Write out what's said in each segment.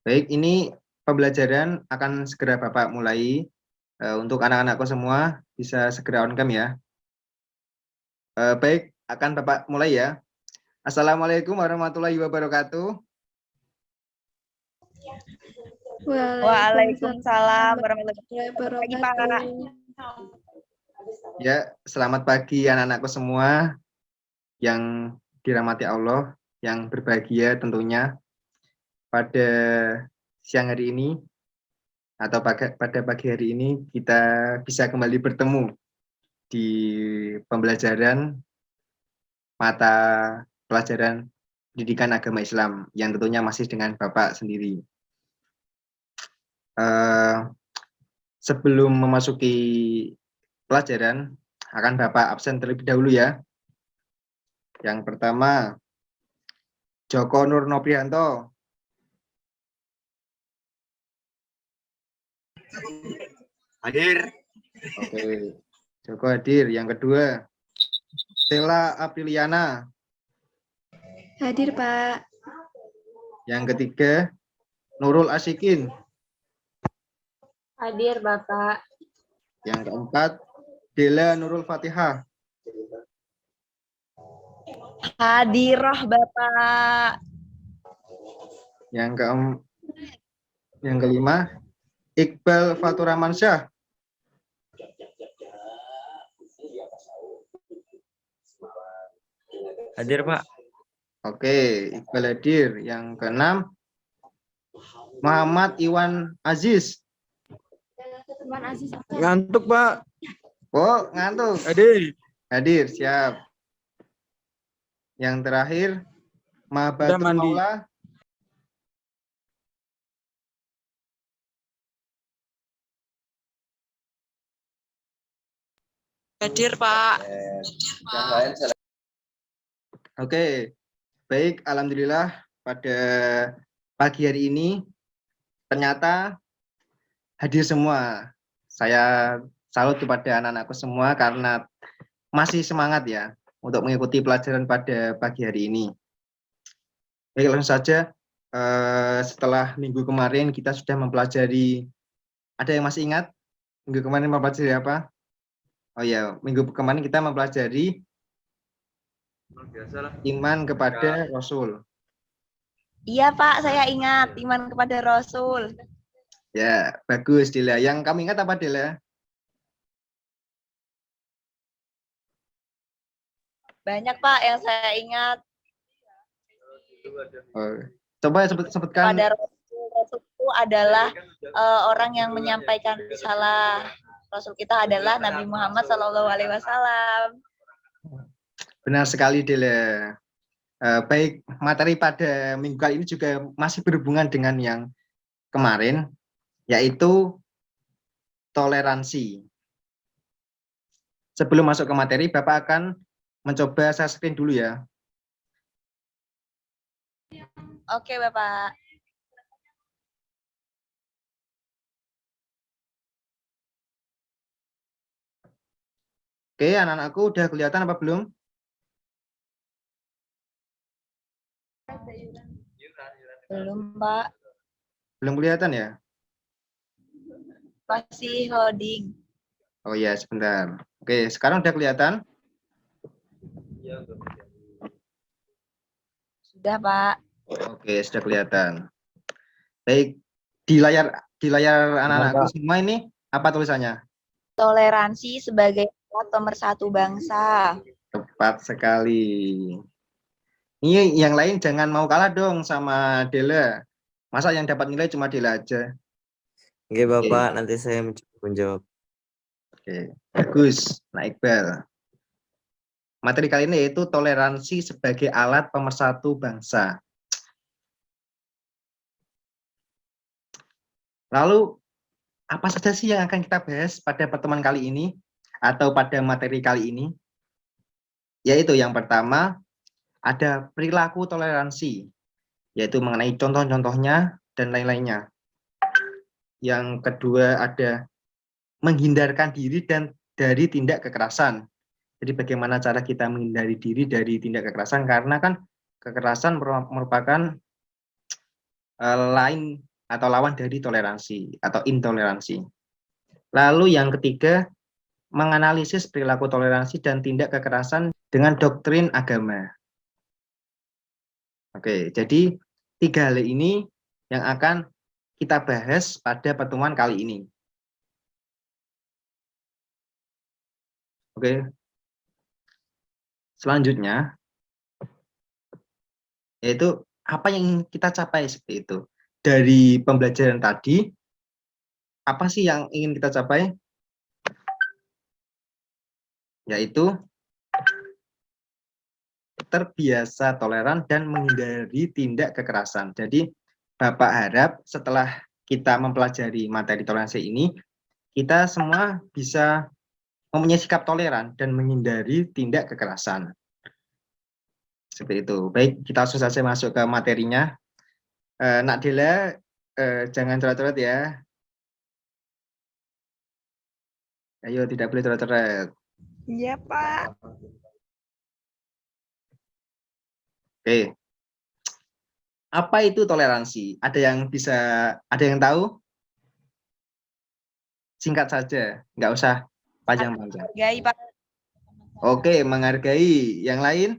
Baik, ini pembelajaran akan segera Bapak mulai. Untuk anak-anakku semua bisa segera on cam ya. Baik, akan Bapak mulai ya. Assalamualaikum warahmatullahi wabarakatuh. Waalaikumsalam warahmatullahi wabarakatuh. Ya, selamat pagi anak-anakku semua yang dirahmati Allah, yang berbahagia tentunya. Pada siang hari ini atau pada pagi hari ini kita bisa kembali bertemu di pembelajaran mata pelajaran pendidikan agama Islam yang tentunya masih dengan Bapak sendiri. Sebelum memasuki pelajaran, akan Bapak absen terlebih dahulu ya. Yang pertama, Joko Nur Noprianto. Hadir. Oke, Joko hadir. Yang kedua, Stella Apriliana. Hadir, Pak. Yang ketiga, Nurul Asikin. Hadir, Bapak. Yang keempat, Dela Nurul Fatihah. Hadirah Bapak. Yang kelima, Iqbal Fatur Rahmansyah. Hadir, Pak. Oke, Iqbal hadir. Yang keenam, Muhammad Iwan Aziz. Ngantuk, Pak. Oh, ngantuk. Hadir. Hadir, siap. Yang terakhir, Mahabatul Maula. Hadir, Pak. Oke, baik. Alhamdulillah pada pagi hari ini ternyata hadir semua. Saya salut kepada anak-anakku semua karena masih semangat ya untuk mengikuti pelajaran pada pagi hari ini. Baik, langsung saja. Setelah minggu kemarin kita sudah mempelajari, ada yang masih ingat minggu kemarin mempelajari apa? Oh ya, minggu kemarin kita mempelajari iman kepada Rasul. Iya, Pak, saya ingat iman kepada Rasul. Ya, bagus Dela. Yang kamu ingat apa Dela? Banyak, Pak, yang saya ingat. Coba sebutkan. Pada Rasul itu adalah orang yang menyampaikan risalah. Rasul kita adalah Nabi Muhammad SAW. Benar sekali Dela. Baik, materi pada minggu kali ini juga masih berhubungan dengan yang kemarin, yaitu toleransi. Sebelum masuk ke materi, Bapak akan mencoba share screen dulu ya. Oke, Bapak. Oke, anak-anakku udah kelihatan apa belum? Belum, Pak. Belum kelihatan ya? Masih loading. Oh ya, sebentar. Oke, sekarang udah kelihatan? Sudah, Pak. Oke, sudah kelihatan. Baik, di layar anak-anakku semua ini apa tulisannya? Toleransi sebagai pemersatu bangsa. Tepat sekali. Ini yang lain jangan mau kalah dong sama Dela. Masa yang dapat nilai cuma Dela aja? Oke, Bapak, nanti saya mencoba menjawab. Oke, bagus, Nah Iqbal. Materi kali ini yaitu toleransi sebagai alat pemersatu bangsa. Lalu, apa saja sih yang akan kita bahas pada pertemuan kali ini atau pada materi kali ini? Yaitu yang pertama, ada perilaku toleransi, yaitu mengenai contoh-contohnya dan lain-lainnya. Yang kedua ada menghindarkan diri dan dari tindak kekerasan. Jadi bagaimana cara kita menghindari diri dari tindak kekerasan, karena kan kekerasan merupakan lain atau lawan dari toleransi atau intoleransi. Lalu yang ketiga, menganalisis perilaku toleransi dan tindak kekerasan dengan doktrin agama. Oke, jadi 3 hal ini yang akan kita bahas pada pertemuan kali ini. Oke. Selanjutnya, yaitu apa yang ingin kita capai seperti itu. Dari pembelajaran tadi, apa sih yang ingin kita capai? Yaitu terbiasa toleran dan menghindari tindak kekerasan. Jadi, Bapak harap setelah kita mempelajari materi toleransi ini, kita semua bisa mempunyai sikap toleran dan menghindari tindak kekerasan. Seperti itu. Baik, kita langsung saja masuk ke materinya. Nak Dela, jangan coret-coret ya. Ayo, tidak boleh coret-coret. Iya, Pak. Oke. Apa itu toleransi? Ada yang tahu? Singkat saja, nggak usah panjang-panjang. Hargai, Pak. Oke, menghargai. Yang lain?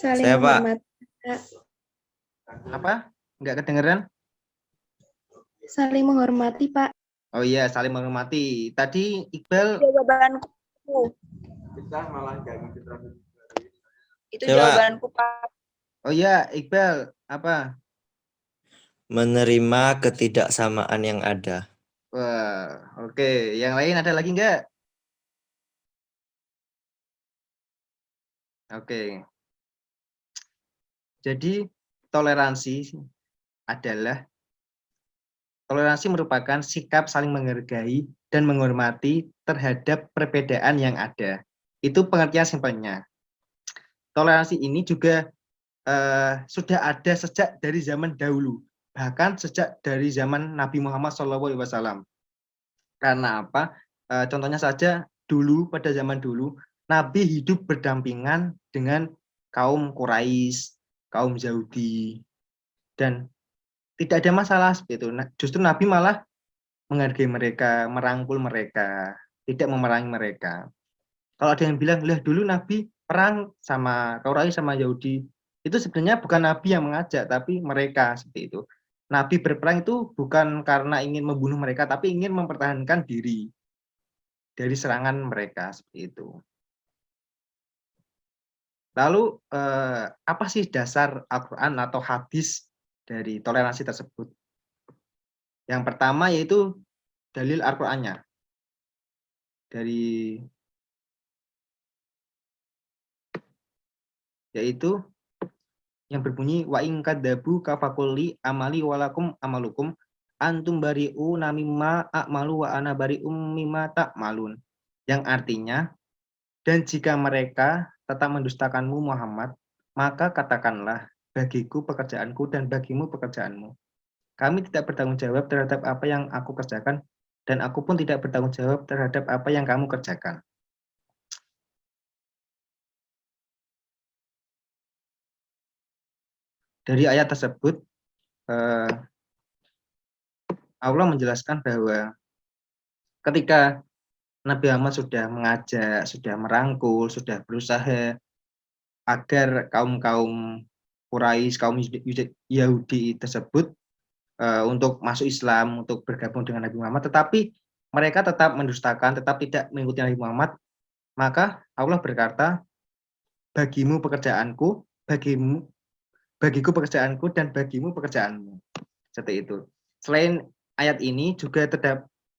Saling Saya, Pak. menghormati. Pak. Apa? Nggak kedengeran? Saling menghormati, Pak. Oh iya, saling menghormati. Tadi Iqbal, Jawabanku. Kita malah gak Itu Coba. jawabanku, Pak. oh iya, Iqbal, apa? Menerima ketidaksamaan yang ada. Wah, oke. Yang lain ada lagi nggak? Oke. Jadi, toleransi merupakan sikap saling menghargai dan menghormati terhadap perbedaan yang ada. Itu pengertian simpelnya. Toleransi ini juga sudah ada sejak dari zaman dahulu, bahkan sejak dari zaman Nabi Muhammad SAW. Karena apa? Contohnya saja pada zaman dulu, Nabi hidup berdampingan dengan kaum Quraisy, kaum Yahudi, dan tidak ada masalah seperti itu. Justru Nabi malah menghargai mereka, merangkul mereka, tidak memerangi mereka. Kalau ada yang bilang, lah dulu Nabi perang sama Quraisy sama Yahudi, itu sebenarnya bukan Nabi yang mengajak, tapi mereka seperti itu. Nabi berperang itu bukan karena ingin membunuh mereka, tapi ingin mempertahankan diri dari serangan mereka seperti itu. Lalu apa sih dasar Al-Quran atau hadis dari toleransi tersebut? Yang pertama yaitu dalil Al-Qur'annya. Yaitu yang berbunyi wa in kadzabu kafakulli amali walakum amalukum antum bari'u namimma a'malu wa ana bari'um mimma ta'malun. Yang artinya, dan jika mereka tetap mendustakanmu Muhammad, maka katakanlah bagiku pekerjaanku dan bagimu pekerjaanmu. Kami tidak bertanggung jawab terhadap apa yang aku kerjakan dan aku pun tidak bertanggung jawab terhadap apa yang kamu kerjakan. Dari ayat tersebut, Allah menjelaskan bahwa ketika Nabi Muhammad sudah mengajak, sudah merangkul, sudah berusaha agar kaum-kaum Quraisy, kaum Yahudi tersebut untuk masuk Islam, untuk bergabung dengan Nabi Muhammad, tetapi mereka tetap mendustakan, tetap tidak mengikuti Nabi Muhammad, maka Allah berkata, bagimu pekerjaanku, bagiku pekerjaanku, dan bagimu pekerjaanmu. Seperti itu. Selain ayat ini juga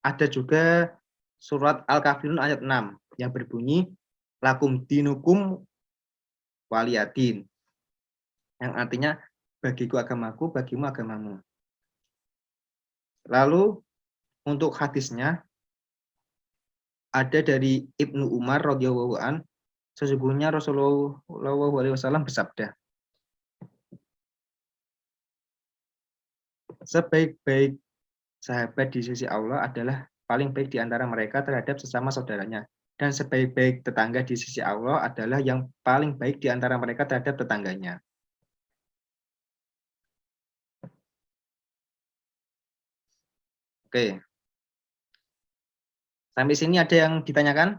ada juga surat Al-Kafirun ayat 6 yang berbunyi lakum dinukum waliyadin, yang artinya bagiku agamaku, bagimu agamamu. Lalu untuk hadisnya ada dari Ibnu Umar radhiyallahu an, sesungguhnya Rasulullah SAW bersabda, sebaik-baik sahabat di sisi Allah adalah paling baik di antara mereka terhadap sesama saudaranya. Dan sebaik-baik tetangga di sisi Allah adalah yang paling baik di antara mereka terhadap tetangganya. Oke. Sampai sini ada yang ditanyakan?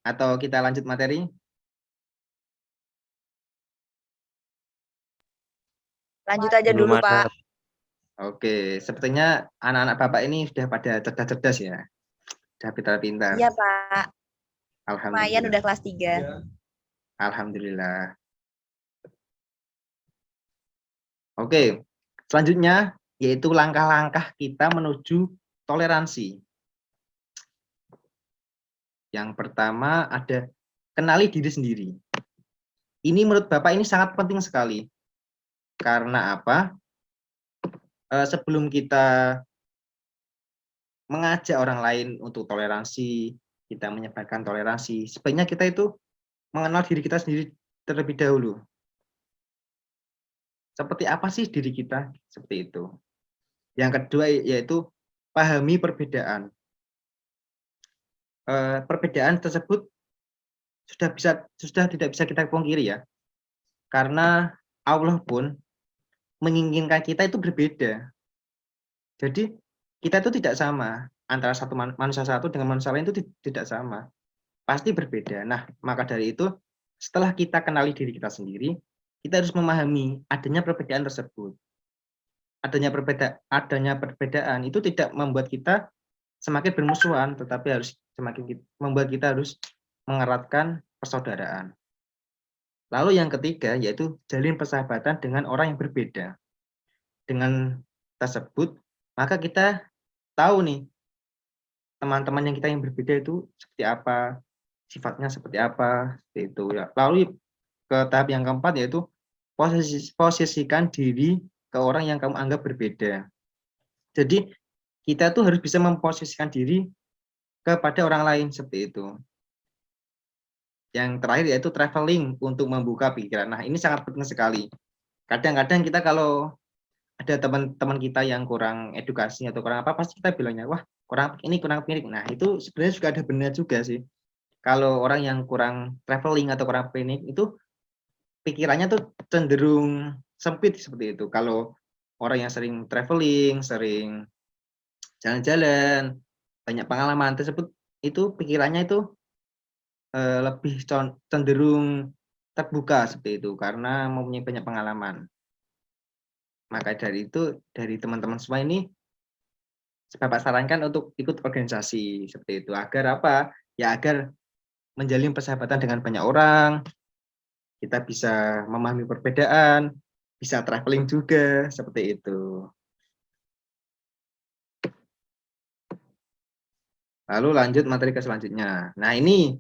Atau kita lanjut materi? Lanjut aja Belum dulu, ada. Pak. Oke, sepertinya anak-anak Bapak ini sudah pada cerdas-cerdas ya. Sudah pintar-pintar. Iya, Pak. Lumayan Alhamdulillah. udah kelas 3. Alhamdulillah. Oke, selanjutnya yaitu langkah-langkah kita menuju toleransi. Yang pertama ada kenali diri sendiri. Ini menurut Bapak ini sangat penting sekali. Karena apa? Sebelum kita mengajak orang lain untuk toleransi, kita menyebarkan toleransi, sebaiknya kita itu mengenal diri kita sendiri terlebih dahulu. Seperti apa sih diri kita? Seperti itu. Yang kedua yaitu pahami perbedaan. Perbedaan tersebut sudah tidak bisa kita pungkiri ya. Karena Allah pun menginginkan kita itu berbeda. Jadi kita itu tidak sama antara satu manusia satu dengan manusia lain itu tidak sama. Pasti berbeda. Nah, maka dari itu setelah kita kenali diri kita sendiri, kita harus memahami adanya perbedaan tersebut. Adanya perbedaan itu tidak membuat kita semakin bermusuhan, tetapi harus semakin membuat kita harus mengeratkan persaudaraan. Lalu yang ketiga yaitu jalin persahabatan dengan orang yang berbeda. Dengan tersebut, maka kita tahu nih teman-teman yang berbeda itu seperti apa, sifatnya seperti apa, seperti itu ya. Lalu ke tahap yang keempat yaitu posisikan diri ke orang yang kamu anggap berbeda. Jadi kita tuh harus bisa memposisikan diri kepada orang lain seperti itu. Yang terakhir yaitu traveling untuk membuka pikiran. Nah, ini sangat penting sekali. Kadang-kadang kita kalau ada teman-teman kita yang kurang edukasi atau kurang apa, pasti kita bilangnya, wah kurang ini. Nah, itu sebenarnya juga ada benar juga sih. Kalau orang yang kurang traveling atau kurang piknik, itu pikirannya tuh cenderung sempit seperti itu. Kalau orang yang sering traveling, sering jalan-jalan, banyak pengalaman tersebut, itu pikirannya itu lebih cenderung terbuka seperti itu karena mempunyai banyak pengalaman. Maka dari itu dari teman-teman semua ini Bapak sarankan untuk ikut organisasi seperti itu agar apa? Ya agar menjalin persahabatan dengan banyak orang, kita bisa memahami perbedaan, bisa traveling juga seperti itu. Lalu lanjut materi ke selanjutnya. Nah, ini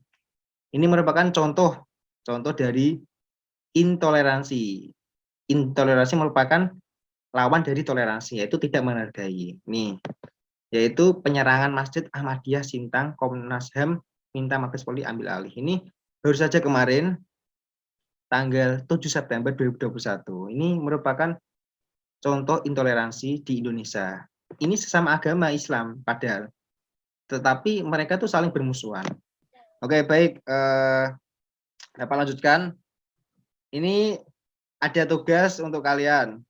merupakan contoh dari intoleransi. Intoleransi merupakan lawan dari toleransi, yaitu tidak menghargai. Nih, yaitu penyerangan Masjid Ahmadiyah Sintang, Komnas HAM minta Mabes Polri ambil alih. Ini baru saja kemarin tanggal 7 September 2021. Ini merupakan contoh intoleransi di Indonesia. Ini sesama agama Islam padahal, tetapi mereka tuh saling bermusuhan. Oke, baik, dapat lanjutkan. Ini ada tugas untuk kalian,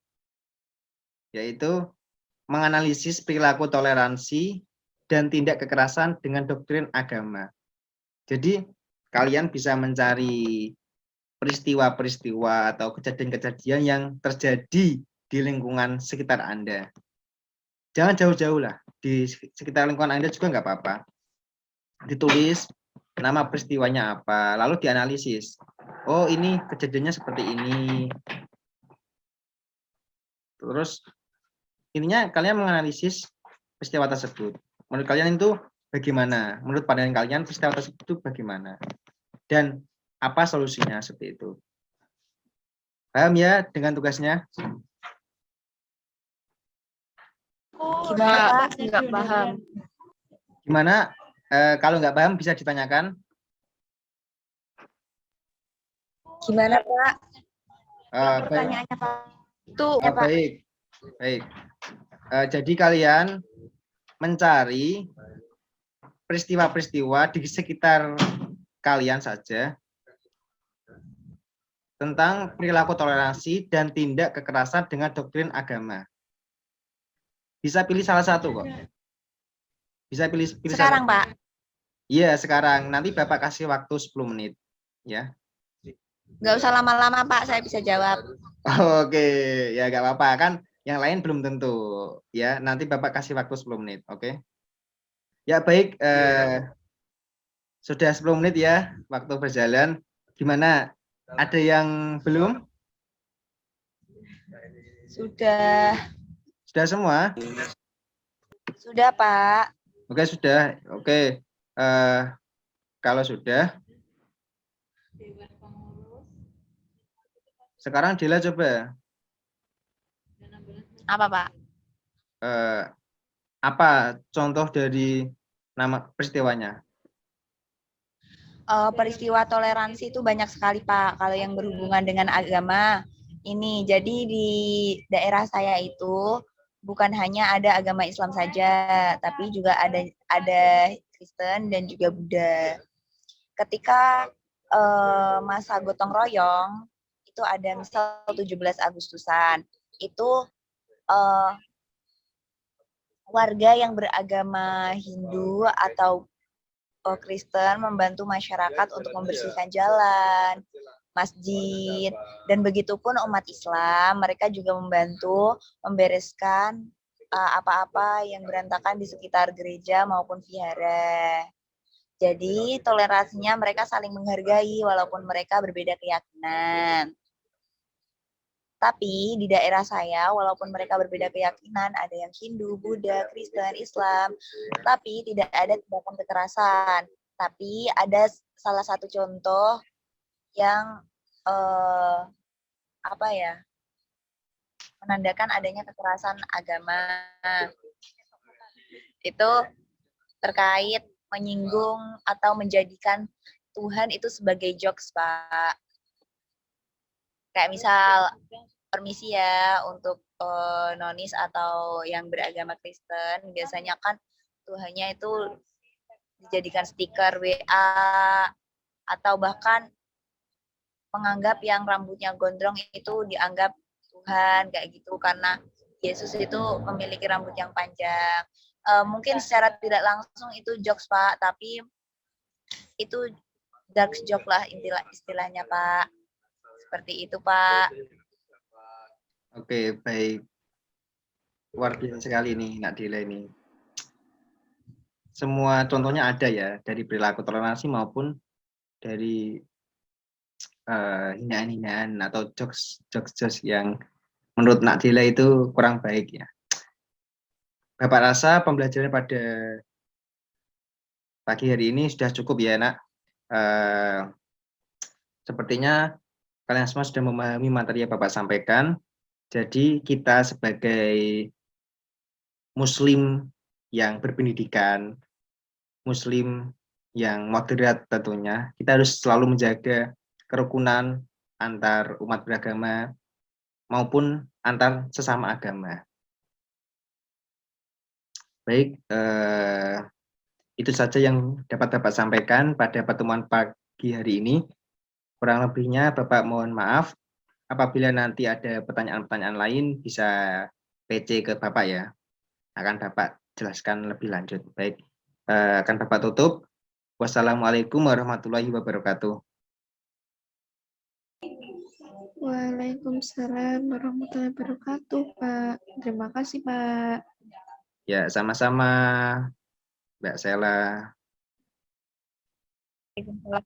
yaitu menganalisis perilaku toleransi dan tindak kekerasan dengan doktrin agama. Jadi kalian bisa mencari peristiwa-peristiwa atau kejadian-kejadian yang terjadi di lingkungan sekitar Anda. Jangan jauh-jauh lah, di sekitar lingkungan Anda juga nggak apa-apa. Ditulis nama peristiwanya apa, lalu dianalisis. Oh, ini kejadiannya seperti ini. Terus intinya kalian menganalisis peristiwa tersebut. Menurut kalian itu bagaimana? Menurut pandangan kalian peristiwa tersebut itu bagaimana? Dan apa solusinya seperti itu? Paham ya dengan tugasnya? Gimana, Pak? Nggak paham. Gimana? Kalau nggak paham bisa ditanyakan. Gimana, Pak? Pertanyaannya, Pak. Itu, ya, Pak. Baik. Jadi kalian mencari peristiwa-peristiwa di sekitar kalian saja tentang perilaku toleransi dan tindak kekerasan dengan doktrin agama. Bisa pilih salah satu kok. Bisa pilih Sekarang, satu. Pak. Iya, sekarang. Nanti Bapak kasih waktu 10 menit. Ya. Nggak usah lama-lama, Pak. Saya bisa jawab. Oke, ya nggak apa-apa kan. Yang lain belum tentu. Ya, nanti Bapak kasih waktu 10 menit. Oke. Ya, baik. Sudah 10 menit ya waktu berjalan. Gimana? Ada yang belum? Sudah. Sudah semua? Sudah, Pak. Oke, sudah. Oke. Kalau sudah, sekarang Dila coba. Apa, Pak? Apa contoh dari nama peristiwanya? Peristiwa toleransi itu banyak sekali, Pak. Kalau yang berhubungan dengan agama, ini. Jadi di daerah saya itu bukan hanya ada agama Islam saja, tapi juga ada Kristen dan juga Buddha. Ketika masa gotong royong, itu ada misal 17 Agustusan, itu warga yang beragama Hindu atau Kristen membantu masyarakat untuk membersihkan jalan, masjid, dan begitupun umat Islam, mereka juga membantu membereskan apa-apa yang berantakan di sekitar gereja maupun vihara. Jadi toleransinya mereka saling menghargai walaupun mereka berbeda keyakinan. Tapi di daerah saya, walaupun mereka berbeda keyakinan, ada yang Hindu, Buddha, Kristen, Islam, tapi tidak ada tindakan kekerasan. Tapi ada salah satu contoh yang menandakan adanya kekerasan agama. Itu terkait menyinggung atau menjadikan Tuhan itu sebagai jokes, Pak. Kayak misal, permisi ya untuk nonis atau yang beragama Kristen, biasanya kan Tuhannya itu dijadikan stiker WA, atau bahkan menganggap yang rambutnya gondrong itu dianggap Tuhan, kayak gitu, karena Yesus itu memiliki rambut yang panjang. Mungkin secara tidak langsung itu jokes, Pak, tapi itu dark joke lah istilahnya, Pak. Seperti itu, Pak. Oke, baik. Luar biasa sekali nih, Nak Dila ini. Semua contohnya ada ya, dari perilaku toleransi maupun dari hinaan-hinaan atau jokes yang menurut Nak Dila itu kurang baik ya. Bapak rasa pembelajaran pada pagi hari ini sudah cukup ya, Nak. Sepertinya kalian semua sudah memahami materi yang Bapak sampaikan. Jadi kita sebagai Muslim yang berpendidikan, Muslim yang moderat tentunya, kita harus selalu menjaga kerukunan antar umat beragama maupun antar sesama agama. Baik, itu saja yang dapat Bapak sampaikan pada pertemuan pagi hari ini. Kurang lebihnya Bapak mohon maaf. Apabila nanti ada pertanyaan-pertanyaan lain, bisa PC ke Bapak ya. Akan Bapak jelaskan lebih lanjut. Baik, akan Bapak tutup. Wassalamualaikum warahmatullahi wabarakatuh. Waalaikumsalam warahmatullahi wabarakatuh, Pak. Terima kasih, Pak. Ya, sama-sama, Mbak Sela. Waalaikumsalam.